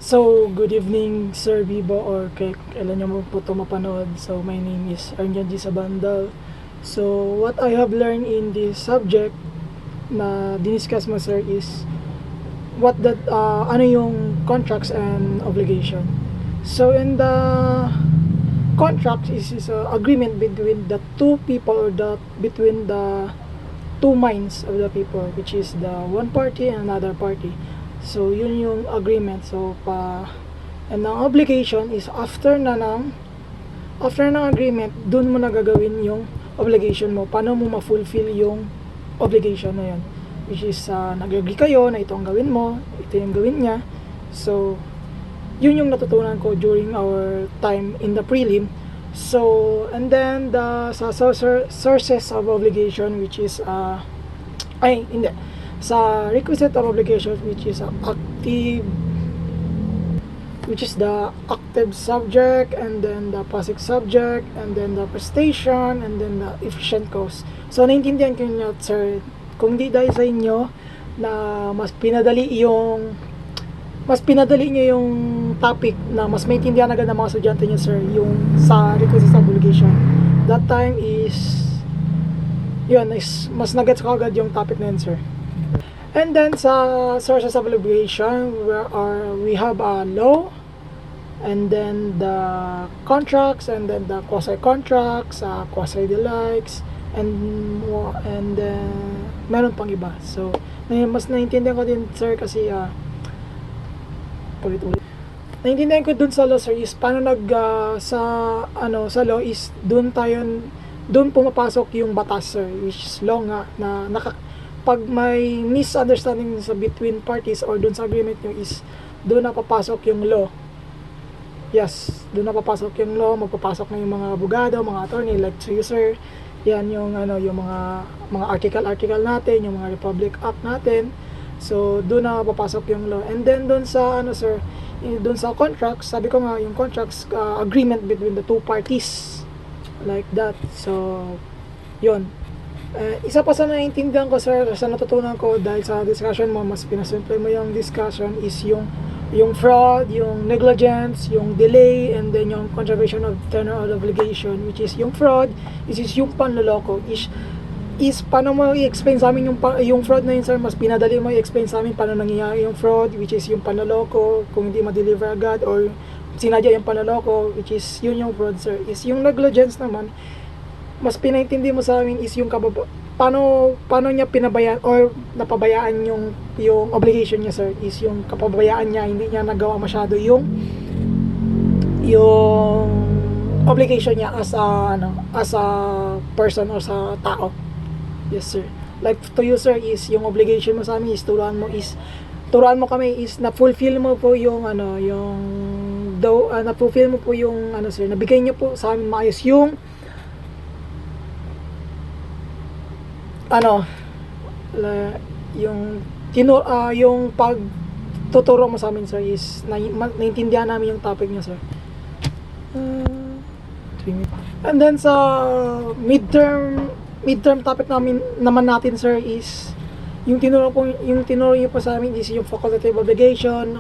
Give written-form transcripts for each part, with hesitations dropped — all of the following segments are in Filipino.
So, good evening, Sir Vivo, or kailan nyo mo po ito mapanood. So, my name is Arjan G. Sabandal. So, what I have learned in this subject na diniscuss mo, sir, is ano yung contracts and obligation. So, in the contract is a agreement between the two people, or between the two minds of the people, which is the one party and another party. So, yun yung agreement. So, and ang obligation is after ng agreement, dun mo na gagawin yung obligation mo. Paano mo ma-fulfill yung obligation na yun? Which is, nag-agree kayo na ito ang gawin mo, ito yung gawin niya. So, yun yung natutunan ko during our time in the prelim. So, and then, sa sources of obligation, which is, sa requisite of obligation, which is the active subject, and then the passive subject, and then the prestation, and then the efficient cause. So, naintindihan ko nyo, sir, kung di dahil sa inyo na mas pinadali nyo yung topic na mas maintindihan agad ng mga estudyante nyo, sir, yung sa requisite of obligation. That time is mas nagets ko agad yung topic na yun, sir. And then sa sources of obligation, we have a law, and then the contracts, and then the quasi-contracts, quasi-delikes, and meron pang iba. So, mas naiintindihan ko din, sir, kasi naiintindihan ko dun sa law, sir, is paano sa law is dun pumapasok yung batas, sir, which is law nga na pag may misunderstanding sa between parties or dun sa agreement nyo, is doon na papasok yung law. Yes, doon na papasok yung law, magpapasok na yung mga abogado, mga attorney, like you, sir. Yan yung yung mga article natin, yung mga Republic Act natin. So doon na papasok yung law. And then doon sa sir, doon sa contracts, sabi ko nga yung contracts, agreement between the two parties, like that. So yun. Isa pa sa naiintindihan ko, sir, sa natutunan ko dahil sa discussion mo, mas pinasimple mo yung discussion, is yung fraud, yung negligence, yung delay, and then yung contravention of tenor of obligation, which is yung fraud, is yung panloloko. Is paano mo i-explain sa amin yung fraud na yun, sir? Mas pinadali mo i-explain sa amin paano nangyayari yung fraud, which is yung panloloko, kung hindi ma-deliver agad, or sinadya yung panloloko, which is yun yung fraud, sir. Is yung negligence naman, mas pinaintindi mo sa amin is yung paano niya pinabayaan or napabayaan yung obligation niya, sir, is yung kapabayaan niya, hindi niya nagawa masyado yung obligation niya as a person or sa tao. Yes, sir. Like to you, sir, is yung obligation mo sa amin is turuan mo kami is na-fulfill mo po yung na-fulfill mo po yung sir, nabigay niyo po sa amin maayos yung yung pagtuturo mo sa amin, sir, is naintindihan namin yung topic niya, sir. And then sa midterm topic naman natin, sir, is yung tinuro niyo po sa amin is yung facultative obligation,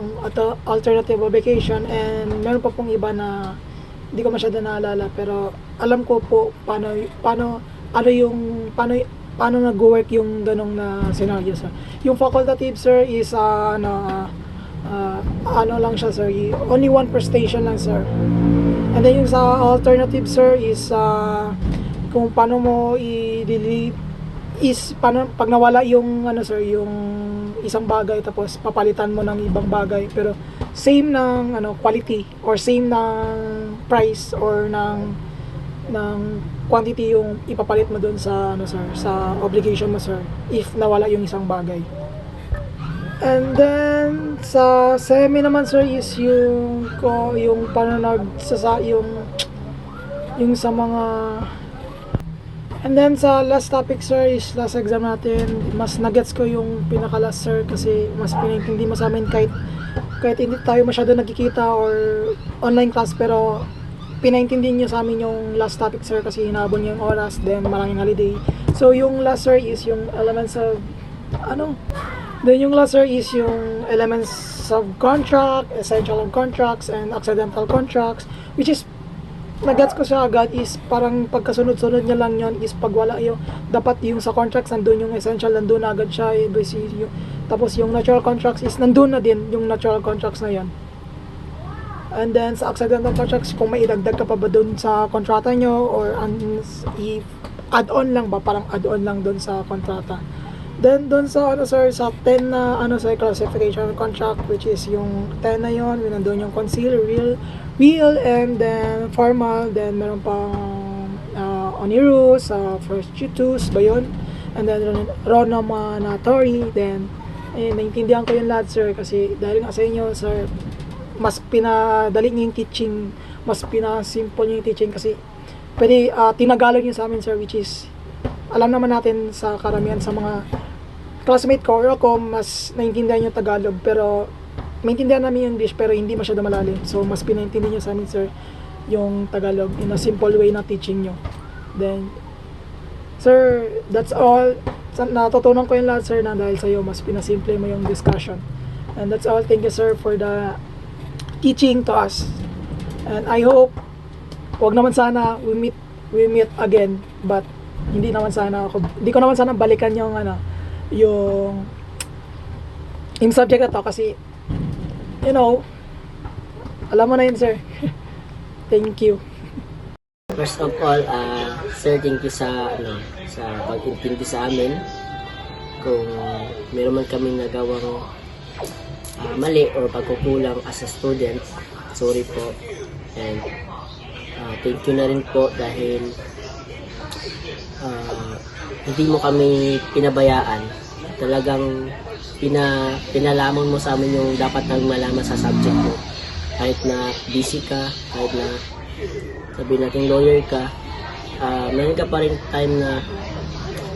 alternative obligation, and meron pa pong iba na hindi ko masyado naalala, pero alam ko po paano nag-work yung ganong na scenario, sir. Yung facultative, sir, is lang siya, sir, only one prestation lang, sir. And then yung sa alternative, sir, is kung paano mo i-delete, is paano pag nawala yung sir, yung isang bagay, tapos papalitan mo ng ibang bagay, pero same ng quality, or same ng price, or ng quantity yung ipapalit mo doon sa sir, sa obligation mo, sir, if nawala yung isang bagay. And then sa semi naman, sir, is yung paano yung sa mga. And then sa last topic, sir, is last exam natin, mas nagets ko yung pinaka last, sir, kasi mas pinintindi mo sa amin kahit hindi tayo masyado nagkikita or online class, pero pinaintindihan niyo sa amin yung last topic, sir, kasi hinabol niyo yung oras, then maraming holiday. So yung last, sir, is yung elements of then yung last, sir, is yung elements of contract, essential of contracts, and accidental contracts, which is nagets ko siya agad is parang pagkasunod-sunod niya lang yon is pag wala yung dapat yung sa contracts nandun yung essential nandun na agad siya tapos yung natural contracts is nandun na din yung natural contracts na yon. And then sa accidental contracts kung may idagdag ka pa ba dun sa kontrata nyo or add-on lang ba, parang add-on lang dun sa kontrata. Then dun sa ano sir, sa 10 na ano sa classification contract, which is yung 10 na yon, nandun yung conceal, real and then formal, then meron pang onirus, first tutus ba yun, and then ronomanatory, then naintindihan ko yung lahat sir kasi dahil nga sa inyo sir, mas pinadali niyo yung teaching, mas pinasimple niyo yung teaching kasi pwede tinagalog niyo sa amin sir, which is alam naman natin sa karamihan sa mga classmate ko or ako, mas naintindihan yung Tagalog pero maintindihan namin yung English pero hindi masyado malalim, so mas pinaintindihan nyo sa amin sir yung Tagalog in a simple way na teaching nyo. Then sir, that's all. Natutunan ko yung lahat sir na dahil sa'yo mas pinasimple mo yung discussion, and that's all. Thank you sir for the teaching to us, and I hope wag naman sana we meet again, but hindi ko naman sana balikan yung yung subject na to kasi you know, alam mo na yun sir. Thank you. First of all, sir, thank you sa pag-intindi sa amin. Kung meron man kami nagawang mali or pagkukulang as a student, sorry po. And thank you na rin po dahil hindi mo kami pinabayaan. Talagang pinalamon mo sa amin yung dapat nang malaman sa subject mo. Kahit na busy ka, kahit na sabihin natin lawyer ka, meron ka pa rin time na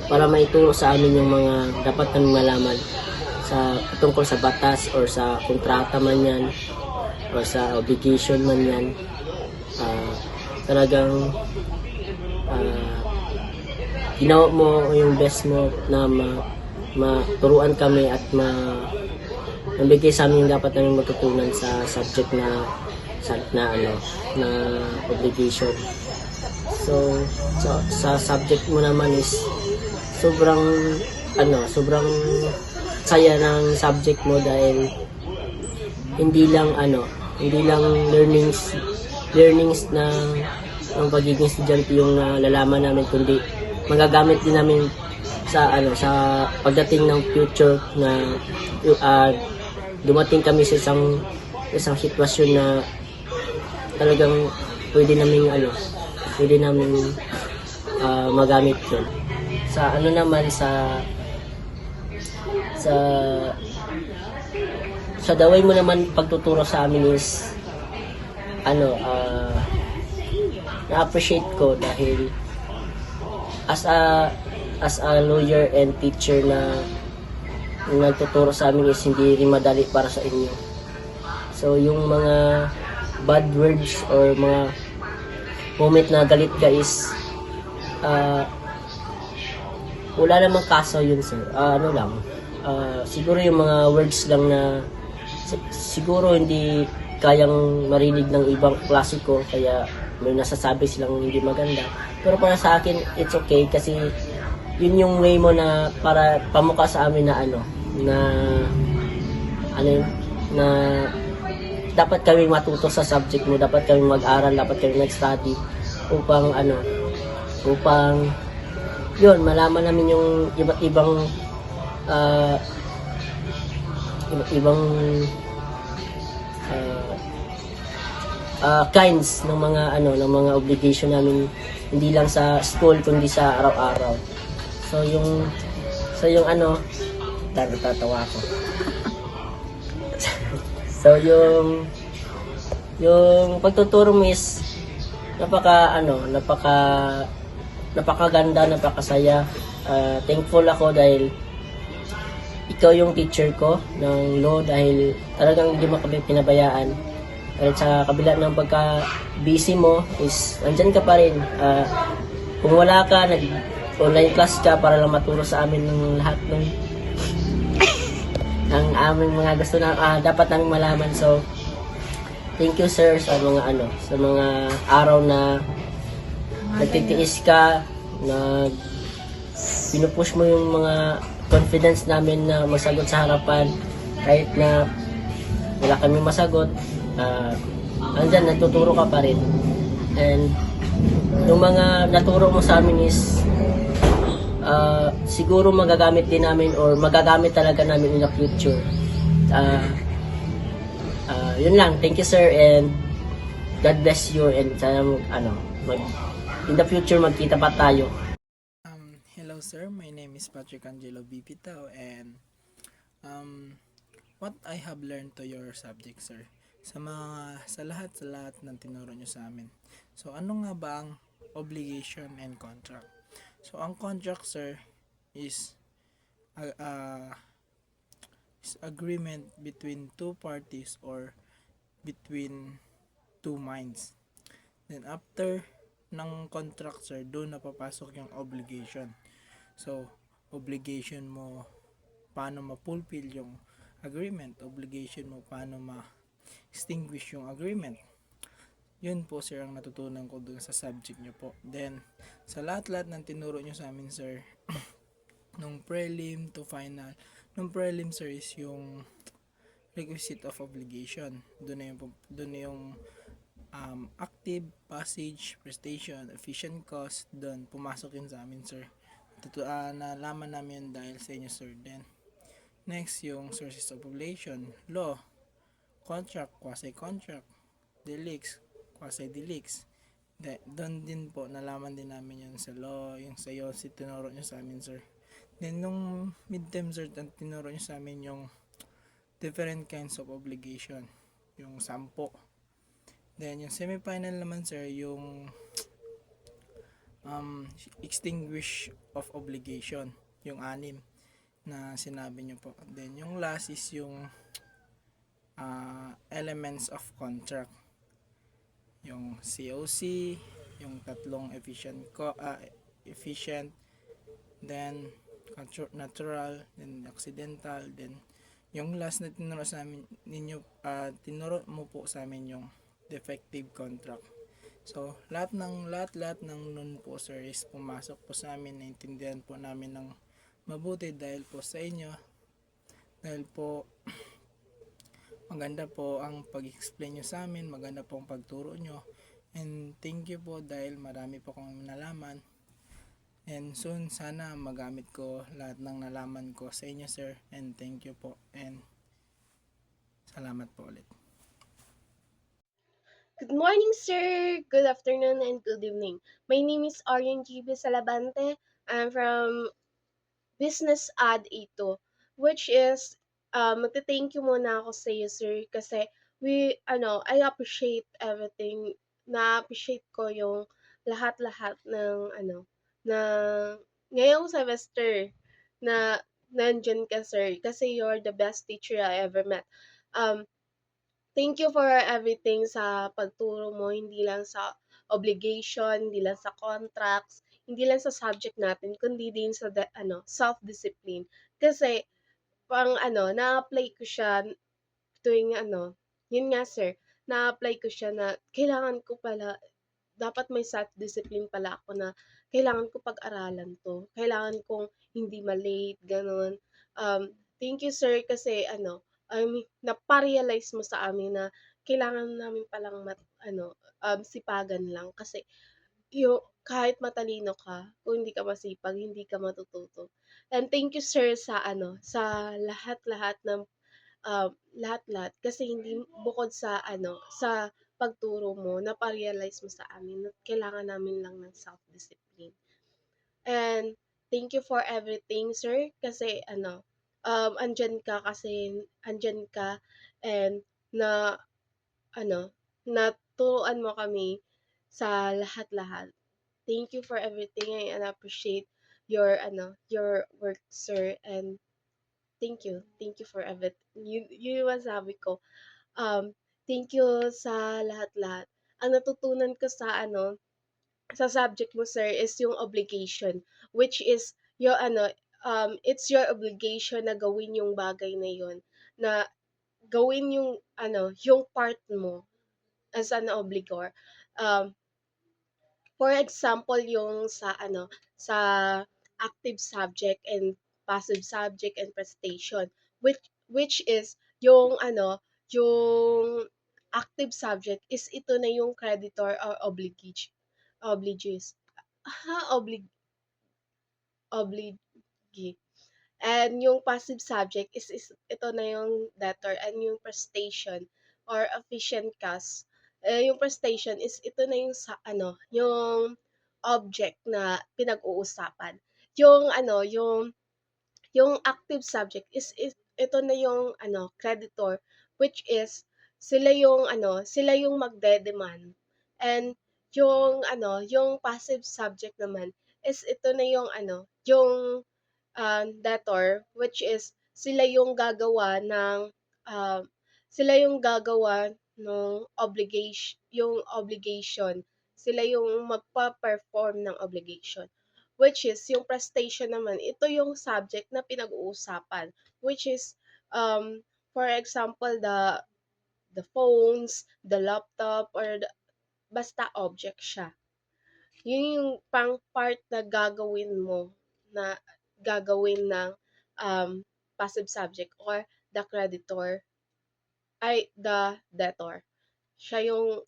para maituro sa amin yung mga dapat nang malaman sa tungkol sa batas or sa kontrata man yan or sa obligation man yan. Talagang ginawa mo yung best mo na maturuan kami at mabigay sa amin yung dapat namin matutunan sa subject na obligation. So sa subject mo naman is sobrang saya ng subject mo dahil hindi lang learnings ng pagiging estudyante yung nalalaman namin, kundi magagamit din namin sa pagdating ng future na dumating kami sa isang sitwasyon na talagang pwede namin magamit yun. Sa the way mo naman pagtuturo sa amin is na-appreciate ko dahil as a lawyer and teacher na nagtuturo sa amin is hindi rin madali para sa inyo. So yung mga bad words or mga moment na galit ka is wala namang kaso yun sir. Siguro yung mga words lang na siguro hindi kayang marinig ng ibang klasiko kaya may nasasabi silang hindi maganda. Pero para sa akin, it's okay kasi yun yung way mo na para pamukha sa amin na dapat kami matuto sa subject mo, dapat kami mag-aral, dapat kami mag-study upang yun, malaman namin yung iba't ibang kinds ng mga obligation namin, hindi lang sa school kundi sa araw-araw. So yung tatawa ako. So yung pagtuturo mo is napakaganda, napakasaya. Thankful ako dahil ikaw yung teacher ko ng law dahil talagang hindi mo kami pinabayaan. At sa kabila ng pagka-busy mo is andyan ka pa rin. Kung wala ka, nag-online class ka para lang maturo sa amin ng lahat ng ang aming mga gusto na dapat naming malaman. So, thank you sir sa mga sa mga araw na nagtitiis ka, na pinupush mo yung mga confidence namin na masagot sa harapan kahit na wala kami masagot. Andyan, nagtuturo ka pa rin. And yung mga naturo mo sa amin is siguro magagamit din namin or magagamit talaga namin in the future. Yun lang. Thank you sir and God bless you and sana in the future magkita pa tayo. Hello sir, my name is Patrick Angelo Bipitao and what I have learned to your subject sir sa lahat ng tinuro nyo sa amin. So ano nga ba ang obligation and contract? So ang contract sir is agreement between two parties or between two minds. Then after ng contract sir, doon na papasok yung obligation. So, obligation mo paano ma-fulfill yung agreement, obligation mo paano ma-extinguish yung agreement. Yun po sir ang natutunan ko dun sa subject nyo po. Then, sa lahat-lahat ng tinuro nyo sa amin sir, nung prelim to final, nung prelim sir is yung requisite of obligation. Doon na yung active, passage, prestation, efficient cost, doon pumasok yun sa amin sir. Nalaman namin dahil sa inyo sir. Then next yung sources of obligation, law, contract, quasi-contract, delicts, quasi-delicts. Doon din po nalaman din namin yun sa law, yung sa iyo si tinuro nyo sa amin sir. Then nung midterm sir, tinuro nyo sa amin yung different kinds of obligation, yung 10. Then yung semifinal naman sir, yung extinguish of obligation, yung 6 na sinabi nyo po. Then yung last is yung elements of contract, yung COC, yung tatlong efficient, then natural, then accidental, then yung last na tinuro sa amin tinuro mo po sa amin yung defective contract. So, lahat ng nun po sir is pumasok po sa amin, naintindihan po namin ng mabuti dahil po sa inyo, dahil po maganda po ang pag-explain nyo sa amin, maganda po ang pagturo nyo, and thank you po dahil marami po akong nalaman, and soon sana magamit ko lahat ng nalaman ko sa inyo sir, and thank you po, and salamat po ulit. Good morning, sir. Good afternoon and good evening. My name is Arian GB Salabante. I'm from Business Ad Ito, which is magte-thank you muna ako sa iyo, sir, kasi I appreciate everything. Na-appreciate ko yung lahat-lahat ng na ngayong semester na nandyan ka, sir, kasi you're the best teacher I ever met. Um, Thank you for everything sa pagturo mo, hindi lang sa obligation, hindi lang sa contracts, hindi lang sa subject natin, kundi din sa self-discipline. Kasi na-apply ko siya tuwing yun nga sir, na-apply ko siya na kailangan ko pala, dapat may self-discipline pala ako na kailangan ko pag-aralan 'to. Kailangan kong hindi ma-late, gano'n. Thank you sir kasi napa-realize mo sa amin na kailangan namin palang sipagan lang kasi kahit matalino ka, kung hindi ka masipag, hindi ka matututo. And thank you sir sa sa lahat-lahat ng lahat-lahat kasi hindi bukod sa sa pagturo mo, napa-realize mo sa amin na kailangan namin lang ng self-discipline. And thank you for everything, sir, kasi andyan ka and na naturuan mo kami sa lahat-lahat. Thank you for everything and appreciate your work, sir, and thank you. Thank you for everything. Yun yung masabi ko. Thank you sa lahat-lahat. Ang natutunan ko sa subject mo, sir, is yung obligation, which is yung it's your obligation na gawin yung bagay na yun, na gawin yung yung part mo as an obligor. Um, for example, yung sa active subject and passive subject and prestation, which is yung yung active subject is ito na yung creditor or obliges oblig obligee. And yung passive subject is ito na yung debtor, and yung prestation or efficient cost. Yung prestation is ito na yung yung object na pinag-uusapan. Yung yung active subject is ito na yung creditor, which is sila yung magde-demand. And yung passive subject naman is ito na yung debtor, which is um, sila yung gagawa ng obligation. Sila yung magpa-perform ng obligation. Which is, yung prestation naman, ito yung subject na pinag-uusapan. Which is, for example, the phones, the laptop, or basta object siya. Yun yung pang part na gagawin mo, na gagawin ng passive subject or the creditor, the debtor. Siya yung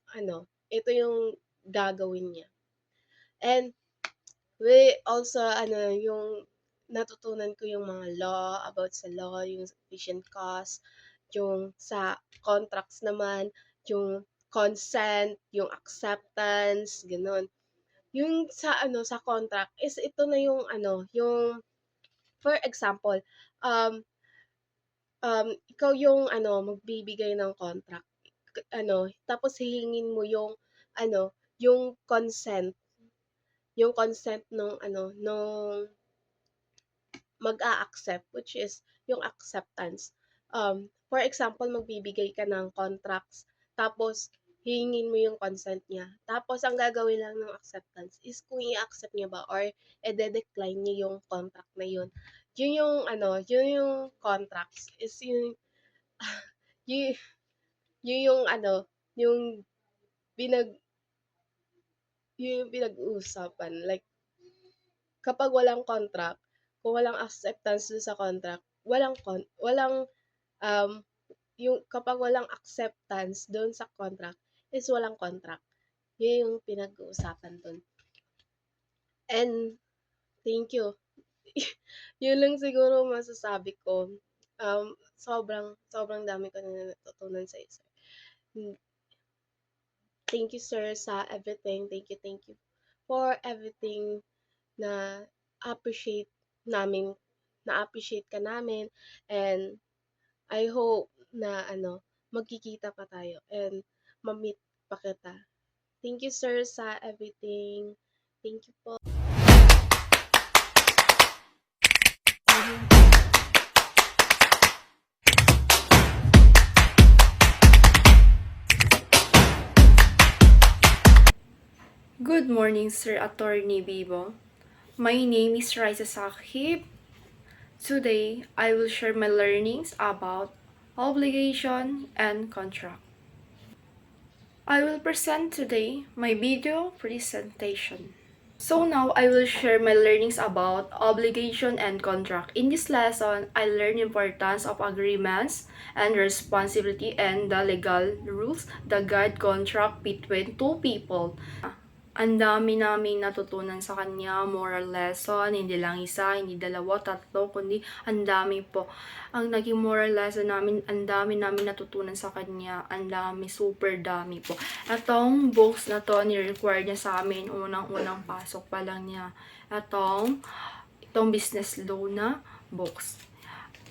ito yung gagawin niya. And we also yung natutunan ko yung mga law, about sa law, yung efficient cost, yung sa contracts naman, yung consent, yung acceptance, ganun. Yung sa contract is ito na yung yung for example, um, ikaw yung magbibigay ng contract, tapos hihingin mo yung consent nung nung mag-a-accept, which is yung acceptance. For example, magbibigay ka ng contracts, tapos hihingin mo yung consent niya. Tapos ang gagawin lang ng acceptance is kung i-accept niya ba or i-decline niya yung contract na yun. Yun yung contracts is yung yun, yun yung yung pinag yung pinag-uusapan. Like, kapag walang contract, kung walang acceptance dun sa contract, walang um yung kapag walang acceptance doon sa contract is walang contract. Yun yung pinag-uusapan dun. And thank you. Yun lang siguro masasabi ko. Sobrang dami ko na natutunan sa isa. Thank you, sir, sa everything. Thank you for everything na appreciate namin, na-appreciate ka namin, and I hope na magkikita pa tayo and ma-meet pa kita. Thank you, sir, sa everything. Thank you po. Good morning, Sir Attorney Bibo. My name is Raisa Sakhib. Today, I will share my learnings about obligation and contract. I will present today my video presentation. So now, I will share my learnings about obligation and contract. In this lesson, I learned importance of agreements and responsibility and the legal rules that guide contract between two people. Ang dami naming natutunan sa kanya, moral lesson, hindi lang isa, hindi dalawa, tatlo, kundi ang dami po. Ang naging moral lesson namin, ang dami namin natutunan sa kanya, ang dami, super dami po. Itong books na to, ni-require niya sa amin, unang-unang pasok pa lang niya. Itong business law na books.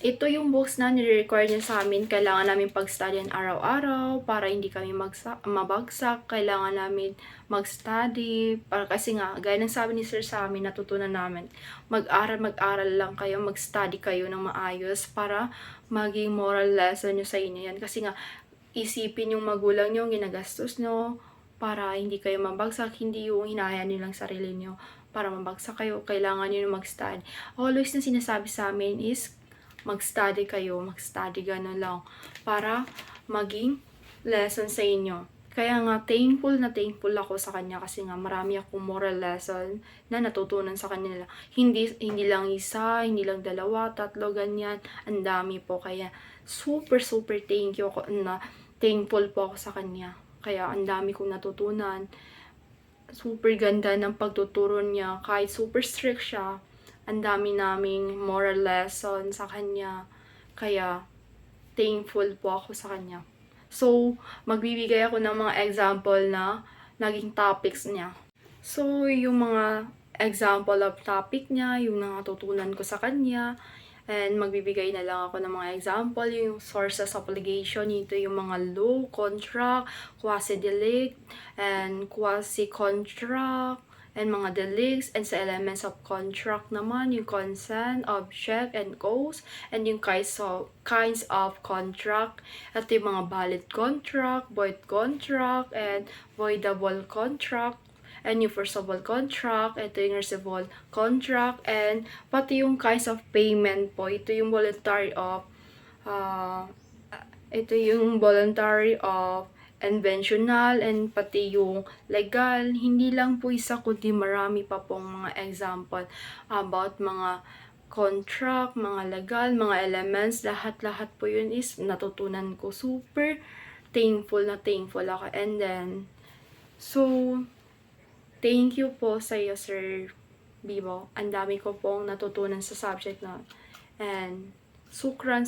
Ito yung books na nire-require niya sa amin. Kailangan namin pag-studyan araw-araw para hindi kami mabagsak. Kailangan namin mag-study. Kasi nga, gaya ng sabi ni Sir sa amin, natutunan namin, mag-aral lang kayo, mag-study kayo ng maayos para maging moral lesson nyo sa inyo yan. Kasi nga, isipin yung magulang nyo, ginagastos nyo, para hindi kayo mabagsak, hindi yung hinahayaan nyo lang sarili nyo. para mabagsak kayo, kailangan nyo mag-study. Always na sinasabi sa amin is, mag-study kayo, mag-study gano'n lang, para maging lesson sa inyo. Kaya nga, thankful ako sa kanya kasi nga marami akong moral lesson na natutunan sa kanila. Hindi lang isa, hindi lang dalawa, tatlo, ganyan. Ang dami po. Kaya super thank you ako na thankful po ako sa kanya. Kaya ang dami kong natutunan. Super ganda ng pagtuturo niya. Kahit super strict siya, ang dami naming moral lesson sa kanya. Kaya thankful po ako sa kanya. So, magbibigay ako ng mga example na naging topics niya. So, yung mga example of topic niya, yung natutunan ko sa kanya, and magbibigay na lang ako ng mga example, yung sources of obligation, ito yung mga law, contract, quasi-delict, and quasi-contract, and mga delicts, and sa elements of contract naman, yung consent, object, and cause, and yung kinds of contract. Ito yung mga valid contract, void contract, and voidable contract, and yung forcible contract, ito yung receivable contract, and pati yung kinds of payment po, ito yung voluntary of, conventional, and pati yung legal. Hindi lang po isa kundi marami pa pong mga example about mga contract, mga legal, mga elements, lahat po yun is natutunan ko. Super thankful ako. And then, so, thank you po sa iyo, Sir Bibo. Ang dami ko pong natutunan sa subject na. And, sukran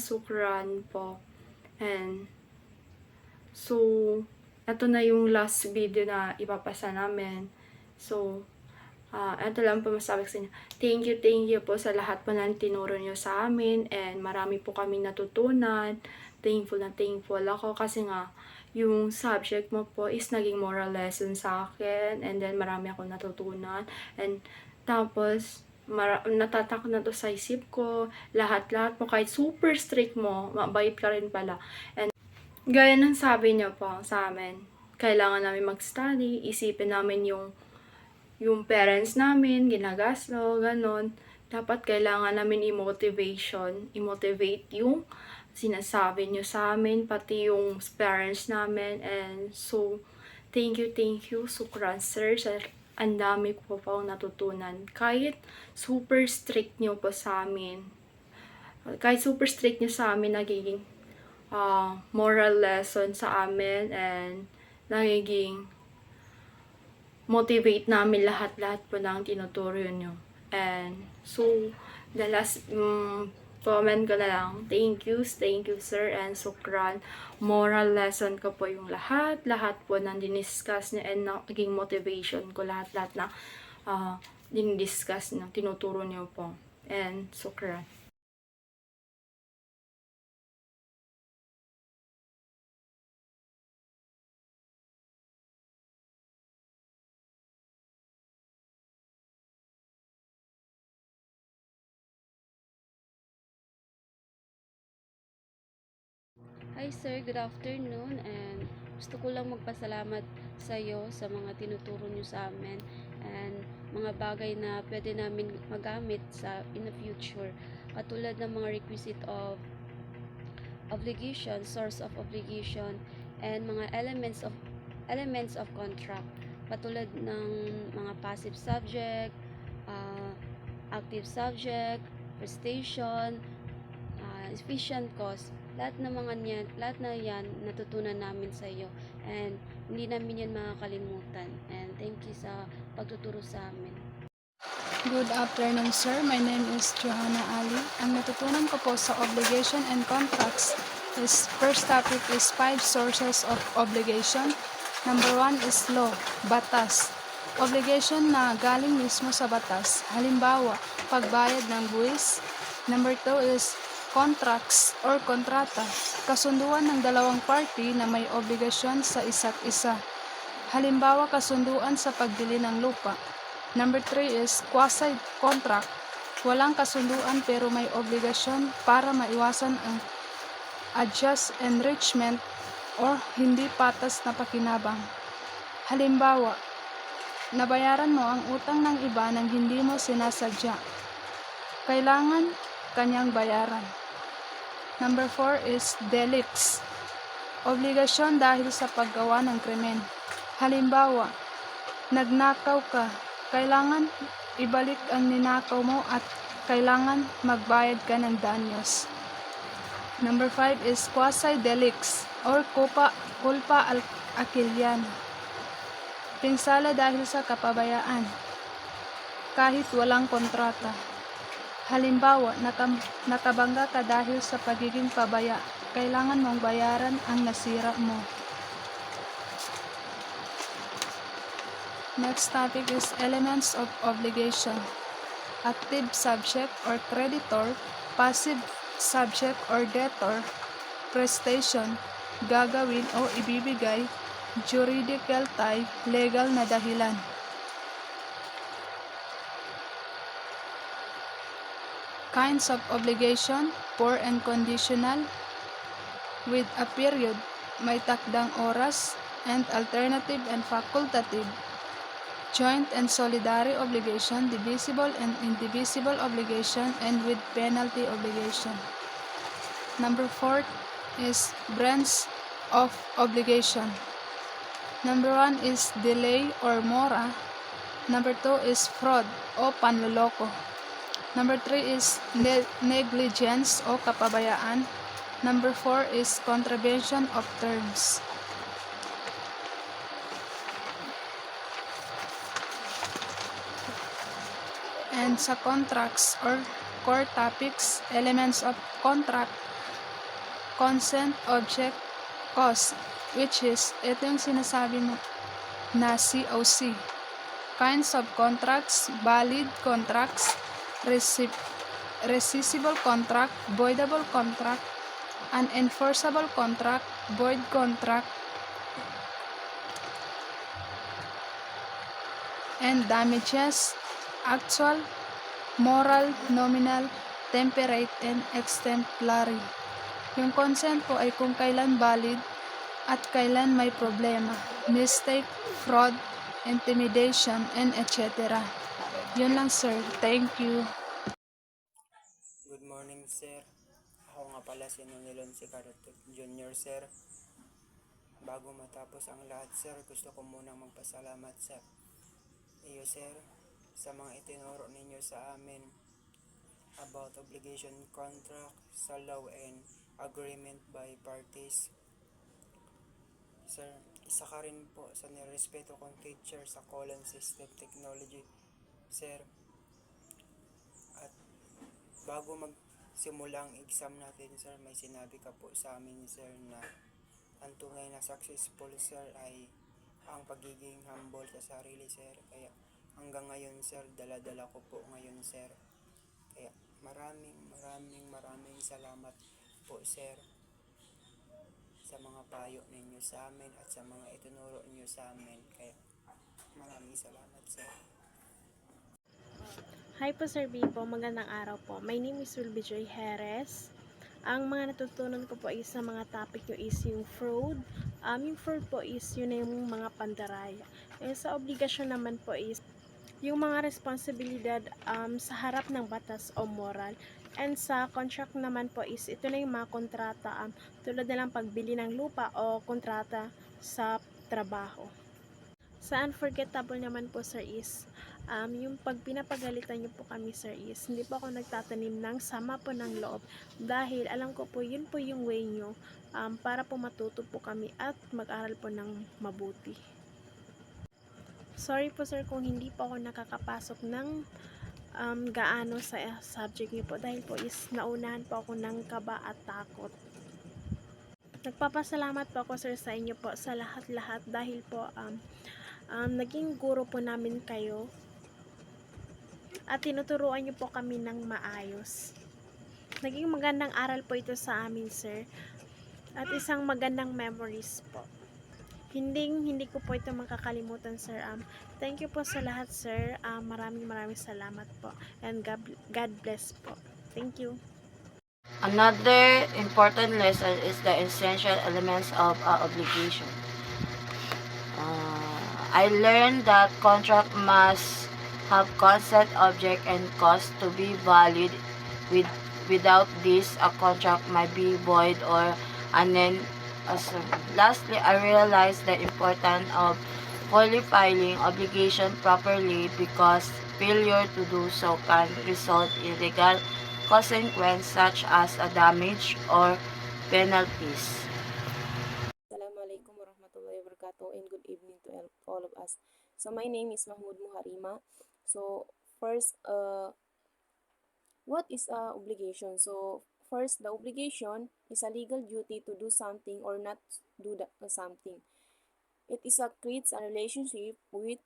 po. And, so, ito na yung last video na ipapasa namin. So, ito lang po masabi ko sa inyo. Thank you po sa lahat po ng tinuro nyo sa amin. And marami po kami natutunan. Thankful ako kasi nga, yung subject mo po is naging moral lesson sa akin. And then, marami akong natutunan. And tapos, natatak na to sa isip ko. Lahat po, kahit super strict mo, mabait ka rin pala. And gaya ng sabi niyo po sa amin, kailangan namin mag-study, isipin namin yung parents namin, ginagaslo, ganon. Dapat kailangan namin i-motivate yung sinasabi niyo sa amin, pati yung parents namin. And so, thank you, sukran sir, ang dami ko pa natutunan. Kahit super strict niyo po sa amin, nagiging moral lesson sa amin, and nagiging motivate namin lahat po ng tinuturo nyo. And so, the last comment ko na lang, thank you sir, and sukran. Moral lesson ko po yung lahat po nang diniscuss niya, and naging motivation ko lahat na dinidiscuss na tinuturo niyo po. And sukran. Hi sir, good afternoon, and gusto ko lang magpasalamat sa iyo sa mga tinuturo niyo sa amin and mga bagay na pwede namin magamit in the future, katulad ng mga requisite of obligation, source of obligation, and mga elements of contract, katulad ng mga passive subject, active subject, prestation, efficient cause. Lahat na yan natutunan namin sa iyo, and hindi namin yan makakalimutan, and thank you sa pagtuturo sa amin. Good afternoon, sir. My name is Johanna Ali. Ang natutunan ko po sa obligation and contracts is, first topic is 5 sources of obligation. Number 1 is law, batas. Obligation na galing mismo sa batas. Halimbawa, pagbayad ng buwis. Number 2 is contracts or kontrata, kasunduan ng dalawang party na may obligasyon sa isa't isa. Halimbawa, kasunduan sa pagbili ng lupa. Number 3 is quasi-contract, walang kasunduan pero may obligasyon para maiwasan ang unjust enrichment or hindi patas na pakinabang. Halimbawa, Nabayaran mo ang utang ng iba nang hindi mo sinasadya. Kailangan kanyang bayaran. Number 4 is delicts. Obligasyon dahil sa paggawa ng krimen. Halimbawa, nagnakaw ka, kailangan ibalik ang ninakaw mo at kailangan magbayad ka ng danyos. Number 5 is quasi-delicts or culpa akiliana. Pinsala dahil sa kapabayaan, kahit walang kontrata. Halimbawa, nakabangga ka dahil sa pagiging pabaya, kailangan mong bayaran ang nasira mo. Next topic is elements of obligation. Active subject or creditor, passive subject or debtor, prestation, gagawin o ibibigay, juridical tie, legal na dahilan. Kinds of obligation, poor and conditional, with a period, may takdang oras, and alternative and facultative. Joint and solidary obligation, divisible and indivisible obligation, and with penalty obligation. Number 4 is branch of obligation. Number 1 is delay or mora. Number 2 is fraud o panloloko. Number 3 is negligence o kapabayaan. Number 4 is contravention of terms. And sa contracts or core topics, elements of contract, consent, object, cause, which is, ito yung sinasabi mo na COC. Kinds of contracts, valid contracts, rescissible contract, voidable contract, unenforceable contract, void contract, and damages, actual, moral, nominal, temperate, and exemplary. Yung consent po ay kung kailan valid at kailan may problema, mistake, fraud, intimidation, and etc. Yun lang, sir. Thank you. Good morning, sir. Ako nga pala si Nonilon Sicarotic Jr., sir. Bago matapos ang lahat, sir, gusto ko munang magpasalamat sa iyo, sir, sa mga itinuro ninyo sa amin about obligation contract sa law and agreement by parties. Sir, isa ka rin po sa nirespeto kong teacher sa Colon System Technology, sir. At bago magsimula ang exam natin, sir, may sinabi ka po sa amin, sir, na ang tunay na successful, sir, ay ang pagiging humble sa sarili, sir. Kaya hanggang ngayon, sir, dala-dala ko po ngayon, sir. Kaya maraming salamat po, sir, sa mga payo ninyo sa amin at sa mga itinuro ninyo sa amin. Kaya maraming salamat, sir. Hi po Sir Bibo, magandang araw po. My name is Wilby Joy Jerez. Ang mga natutunan ko po is sa mga topic nyo is yung fraud. Yung fraud po is yun na yung mga pandaraya. Sa obligasyon naman po is yung mga responsibilidad sa harap ng batas o moral. And sa contract naman po is ito na yung mga kontrata tulad na lang pagbili ng lupa o kontrata sa trabaho. Sa unforgettable naman po sir is yung pag pinapagalitan niyo po kami sir is hindi po ako nagtatanim ng sama po ng loob dahil alam ko po yun po yung way nyo para po matuto po kami at mag-aral po ng mabuti. Sorry po sir kung hindi po ako nakakapasok ng gaano sa subject niyo po dahil po is naunahan po ako ng kaba at takot. Nagpapasalamat po ako sir sa inyo po sa lahat-lahat dahil po naging guro po namin kayo at tinuturuan niyo po kami ng maayos. Naging magandang aral po ito sa amin sir at isang magandang memories po. Hindi ko po ito makakalimutan sir. Thank you po sa lahat sir. Maraming salamat po and God bless po. Thank you. Another important lesson is the essential elements of obligation. I learned that contract must have consent, object, and cost to be valid. With, Without this, a contract might be void or unenforceable. Lastly, I realized the importance of fully filing obligation properly because failure to do so can result in legal consequences such as a damage or penalties. Assalamualaikum warahmatullahi wabarakatuh and good evening to all of us. So my name is Mahmoud Muharima. So first, what is obligation? So first, the obligation is a legal duty to do something or not do something. It is a creates a relationship with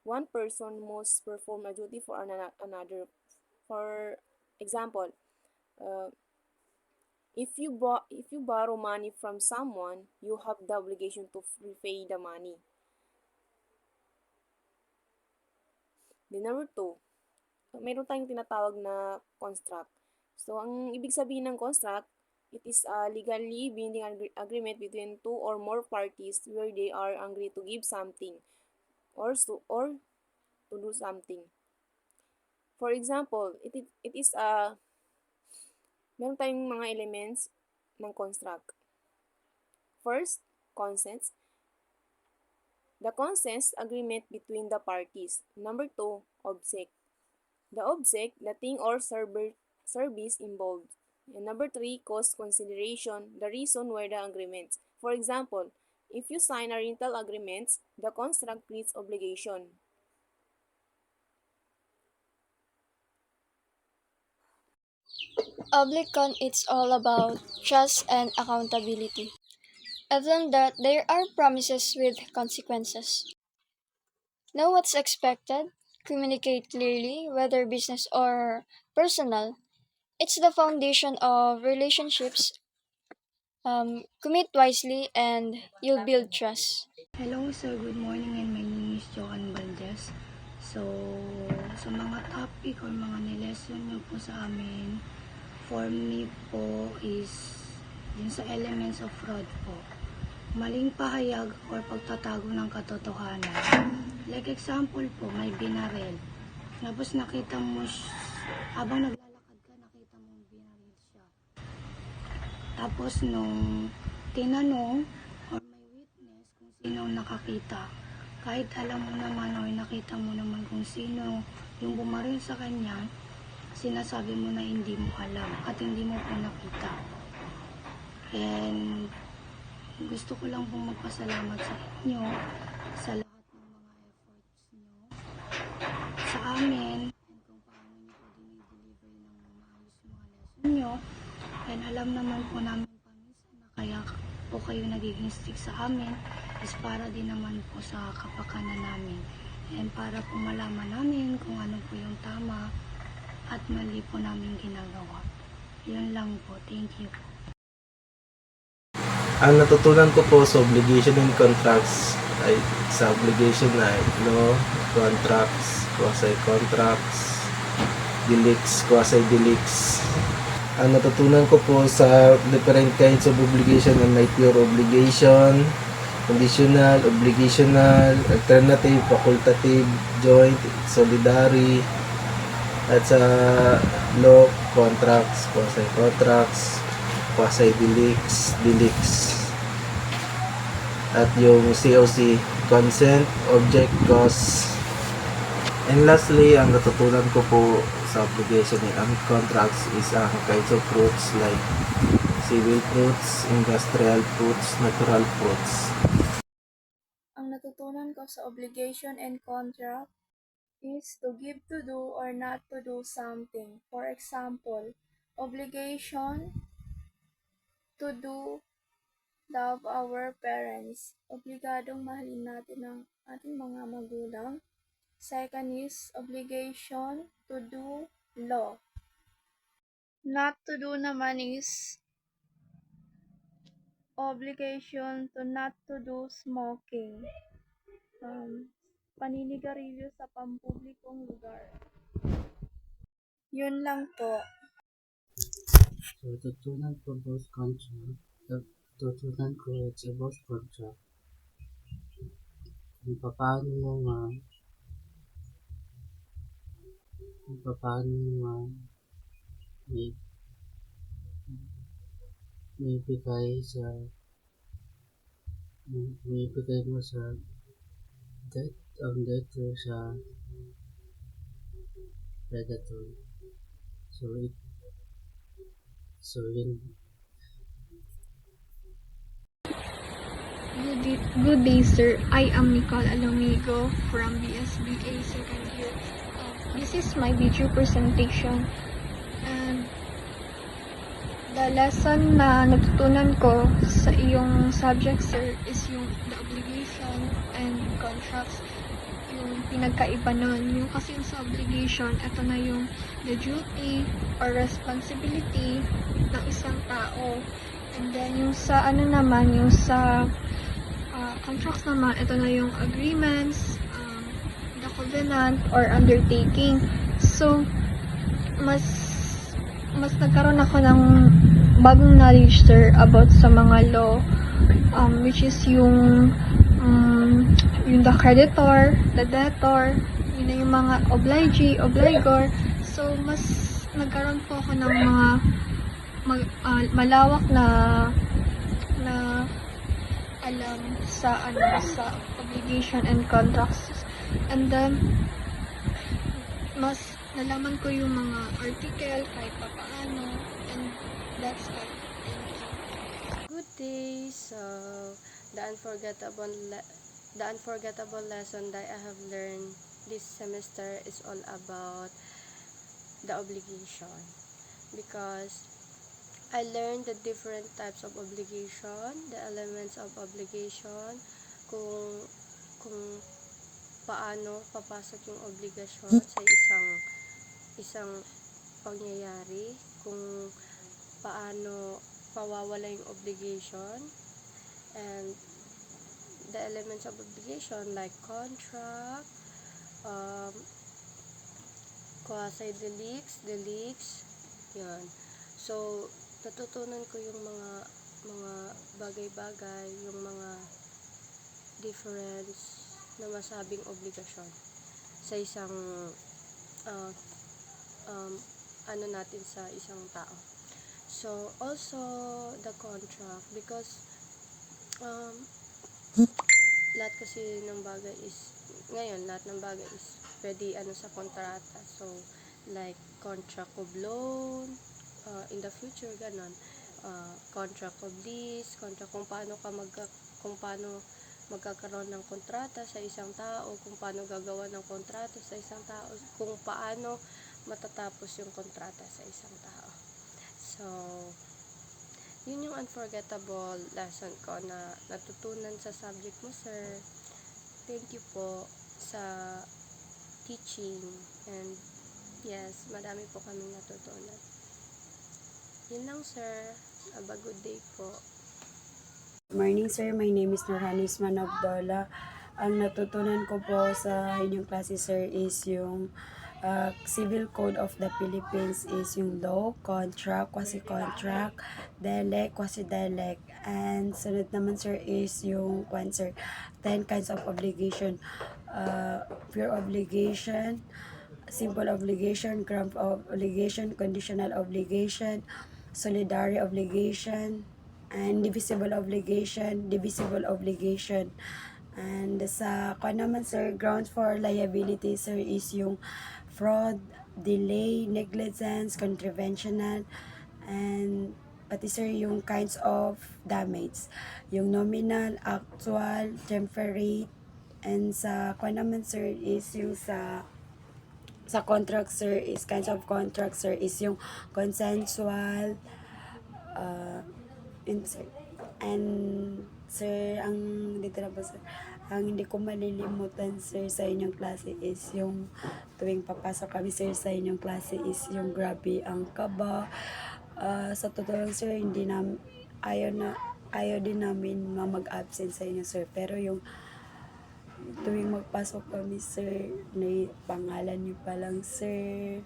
one person must perform a duty for another. For example, uh, if you borrow money from someone, you have the obligation to repay the money. Then number two, mayroon tayong tinatawag na construct. So, ang ibig sabihin ng construct, it is a legally binding agreement between two or more parties where they are agree to give something or to do something. For example, it is a meron tayong mga elements ng construct. First, consents. The consents agreement between the parties. Number two, object. The object, the thing or service involved. And number three, cost consideration, the reason why the agreement. For example, if you sign a rental agreement, the contract creates obligation. Oblicon, it's all about trust and accountability. I've learned that there are promises with consequences. Know what's expected, communicate clearly, whether business or personal. It's the foundation of relationships. Commit wisely and you'll build trust. Hello sir, good morning and my name is Joan Valdez. So, sa mga topic or mga nilesson nyo po sa amin, for me po is yun sa elements of fraud po. Maling pahayag or pagtatago ng katotohanan. Like example po, may binarel. Tapos nakita mo, habang naglalakad ka, nakita mo binarel siya. Tapos nung tinanong, or may witness kung sino nakakita, kahit alam mo naman o nakita mo naman kung sino yung bumaril sa kanya, sinasabi mo na hindi mo alam at hindi mo po nakita. And gusto ko lang pong magpasalamat sa inyo sa lahat ng mga efforts nyo sa amin and kung paano nyo po dinideliver ng maayos yung mga lesson nyo. And alam naman po namin paminsan na kaya po kayo nagiging stick sa amin is para din naman po sa kapakanan namin and para po malaman namin kung ano po yung tama at mali po namin ginagawa. Yun lang po. Thank you po. Ang natutunan ko po sa obligation and contracts ay sa obligation ay law, contracts, quasi-contracts, delicts, quasi-delicts. Ang natutunan ko po sa different kinds of obligation ay may pure obligation, conditional, obligational, alternative, facultative, joint, solidary, at sa law, contracts, quasi-contracts, quasi-delicts, delicts. At yung COC, consent, object, cause. And lastly, ang natutunan ko po sa obligation and contracts is ang kinds of fruits like civil fruits, industrial fruits, natural fruits. Ang natutunan ko sa obligation and contract is to give to do or not to do something. For example, obligation to do love our parents. Obligadong mahalin natin ang ating mga magulang. Second is obligation to do law. Not to do naman is obligation to not to do smoking. Paninigarilyo sa pampublikong lugar. Yun lang po. So, tutunan ko about contract. Tutunan ko about contract. paano mo nga, paano mo nga, may, may bigay sa, may bigay mo sa debtor sa predator. So yun. Good day, sir. I am Nicole Alomigo from BSBA second year. This is my video presentation. And the lesson na natutunan ko sa iyong subject, sir, is yung the obligation and contracts. Yung pinagkaiba nun. Yung kasi yung sa obligation, ito na yung the duty or responsibility ng isang tao. And then yung sa ano naman, yung sa contracts naman, ito na yung agreements, the covenant or undertaking. So, mas nagkaroon ako ng bagong knowledge, sir, about sa mga law, which is yung the creditor, the debtor, yun na yung mga obligee, obligor. So, mas nagkaroon po ako ng mga malawak na alam sa sa obligation and contracts. And then mas nalaman ko yung mga article kahit papaano, and that's all. Good day. So, the unforgettable lesson that I have learned this semester is all about the obligation, because I learned the different types of obligation, the elements of obligation, kung paano papasok yung obligasyon sa isang pangyayari, kung paano pawawala yung obligation, and the elements of obligation like contract, quasi-delicts, yun. So, natutunan ko yung mga bagay-bagay, yung mga difference na masabing obligasyon sa isang ano natin sa isang tao. So, also the contract, because lahat kasi ng bagay is, ngayon, lahat ng bagay is pwede sa kontrata. So, like contract of loan, in the future, ganon. Contract of lease, contract kung paano magkakaroon ng kontrata sa isang tao, kung paano gagawa ng kontrata sa isang tao, kung paano matatapos yung kontrata sa isang tao. So, yun yung unforgettable lesson ko na natutunan sa subject mo, sir. Thank you po sa teaching, and yes, madami po kaming natutunan. Yun lang, sir. Have a good day po. Good morning, sir. My name is Nurhanis Manabdola. Ang natutunan ko po sa inyong klase, sir, is yung Civil Code of the Philippines, is yung law, contract, quasi-contract, delect, quasi-delect. And sunod naman, sir, is yung 10 kinds of obligation. Pure obligation, simple obligation, grant obligation, conditional obligation, solidary obligation, and divisible obligation. And sa naman, sir, grounds for liability, sir, is yung fraud, delay, negligence, contraventional, and pati, sir, yung kinds of damage, yung nominal, actual, temporary. And sa naman, sir, is yung sa contract, sir, is kinds of contract, sir, is yung consensual, and sir, ang dito na po, sir, ang hindi ko malilimutan, sir, sa inyong klase is yung tuwing papasok kami, sir, sa inyong klase is yung grabe ang kaba. Sa totoo lang, sir, ayaw din namin mag-absent sa inyo, sir, pero yung tuwing magpasok kami, sir, na pangalan niyo pa lang, sir,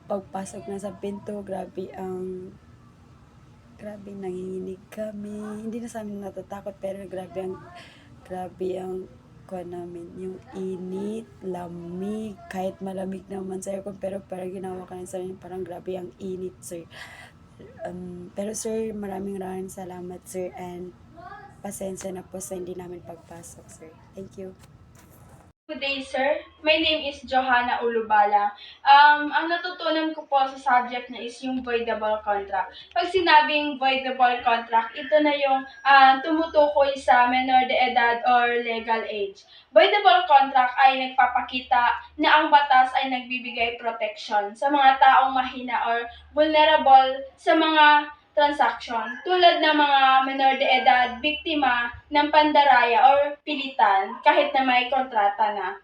pagpasok na sa pinto, grabe nanginginig kami. Hindi na sa amin natatakot, pero grabe grabe ang namin, yung init, lamig, kahit malamig naman sa aircon, pero parang ginawa ka sa amin, parang grabe ang init, sir. Pero sir, maraming salamat, sir, and pasensya na po sa hindi namin pagpasok, sir. Thank you. Good day, sir. My name is Johanna Ulubala. Ang natutunan ko po sa subject na is yung voidable contract. Pag sinabing voidable contract, ito na yung tumutukoy sa menor de edad or legal age. Voidable contract ay nagpapakita na ang batas ay nagbibigay protection sa mga taong mahina or vulnerable sa mga transaction tulad ng mga menor de edad, biktima ng pandaraya or pilitan kahit na may kontrata na.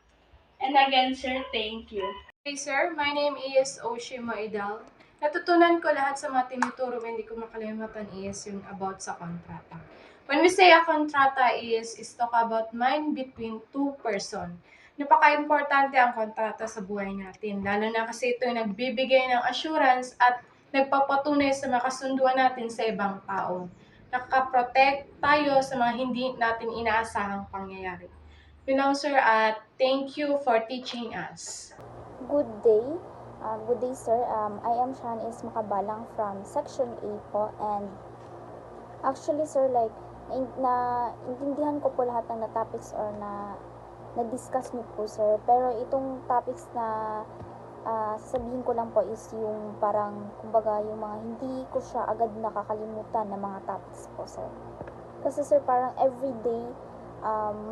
And again, sir, thank you. Hey sir, my name is Oshima Idal. Natutunan ko lahat sa mga tinuturo, hindi ko makalimutan is yung about sa kontrata. When we say a kontrata is talk about mind between two person. Napaka-importante ang kontrata sa buhay natin, lalo na kasi ito yung nagbibigay ng assurance at nagpapatunay sa makasunduan natin sa ibang tao. Nakaprotect tayo sa mga hindi natin inaasahang pangyayari. Yun lang sir, at thank you for teaching us. Good day. Good day sir. I am Shanice Makabalang from Section A po, and actually sir, like naintindihan ko po lahat ng topics or na-discuss niyo po sir, pero itong topics na sasabihin ko lang po is yung parang, kumbaga, yung mga hindi ko siya agad nakakalimutan na mga topics po, sir. Kasi, sir, parang everyday,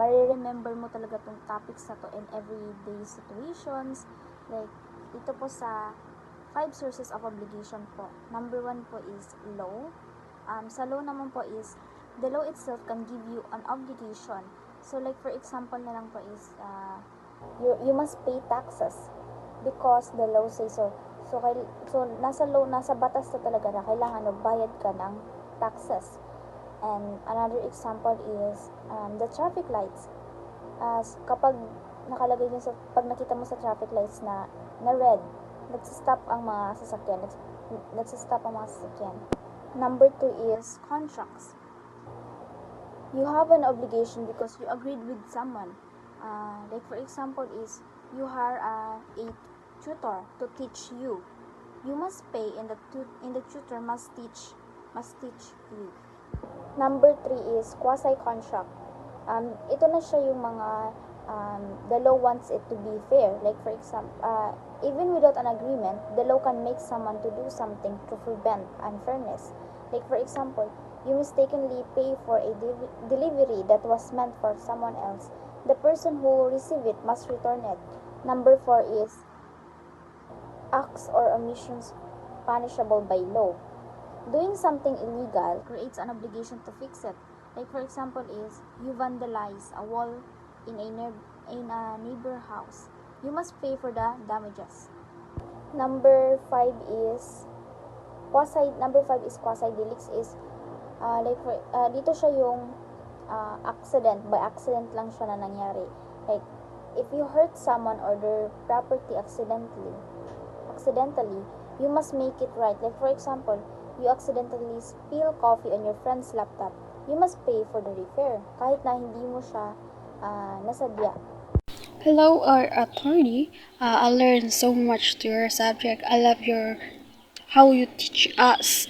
mariremember mo talaga tong topics na to in everyday situations. Like, dito po sa 5 sources of obligation po. Number 1 po is law. Sa law naman po is, the law itself can give you an obligation. So, like, for example na lang po is, you must pay taxes. Because the law says so. So nasa law, nasa batas na talaga na kailangan magbayad ka ng taxes. And another example is the traffic lights. Kapag nakalagay din sa, pag nakita mo sa traffic lights na red, nagsistop ang mga sasakyan. Number 2 is contracts. You have an obligation because you agreed with someone. Like for example is, you hire a tutor to teach you. You must pay, and the tutor must teach you. Number 3 is quasi-contract. Ito na siya yung mga the law wants it to be fair. Like for example, even without an agreement, the law can make someone to do something to prevent unfairness. Like for example, you mistakenly pay for a delivery that was meant for someone else. The person who received it must return it. Number 4 is acts or omissions punishable by law. Doing something illegal creates an obligation to fix it. Like for example is, you vandalize a wall in a neighbor house. You must pay for the damages. Number 5 is quasi-delicts is dito siya yung accident, by accident lang siya na nangyari. Like, if you hurt someone or their property accidentally, you must make it right. Like for example, you accidentally spill coffee on your friend's laptop. You must pay for the repair, kahit na hindi mo siya nasadya. Hello, our attorney. I learned so much to your subject. I love how you teach us.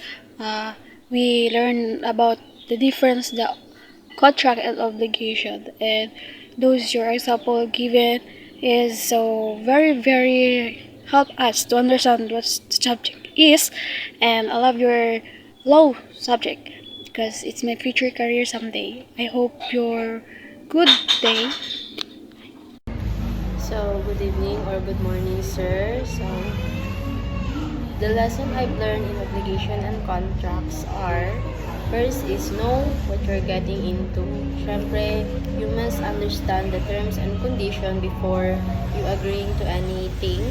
We learn about the difference, the contract and obligation, and those your example given is so very, very help us to understand what the subject is. And I love your law subject because it's my future career someday. I hope you're good day. So, good evening or good morning, sir. So, the lesson I've learned in obligation and contracts are, first is know what you're getting into. Syempre, you must understand the terms and condition before you agreeing to anything.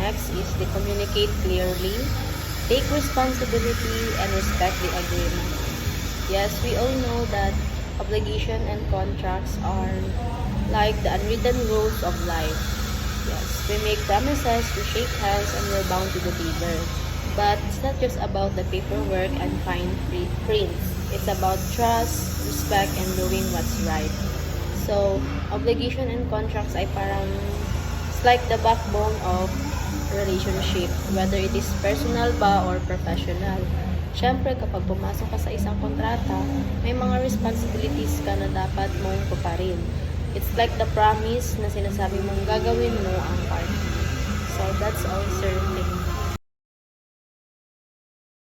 Next is to communicate clearly, take responsibility, and respect the agreement. Yes, we all know that obligation and contracts are like the unwritten rules of life. Yes, we make promises, we shake hands, and we're bound to deliver. But it's not just about the paperwork and fine prints. It's about trust, respect, and doing what's right. So, obligation and contracts ay parang it's like the backbone of relationship, whether it is personal ba or professional. Siyempre, kapag pumasok ka sa isang kontrata, may mga responsibilities ka na dapat mong tuparin. It's like the promise na sinasabi mong gagawin mo ang part. So, that's all, sir.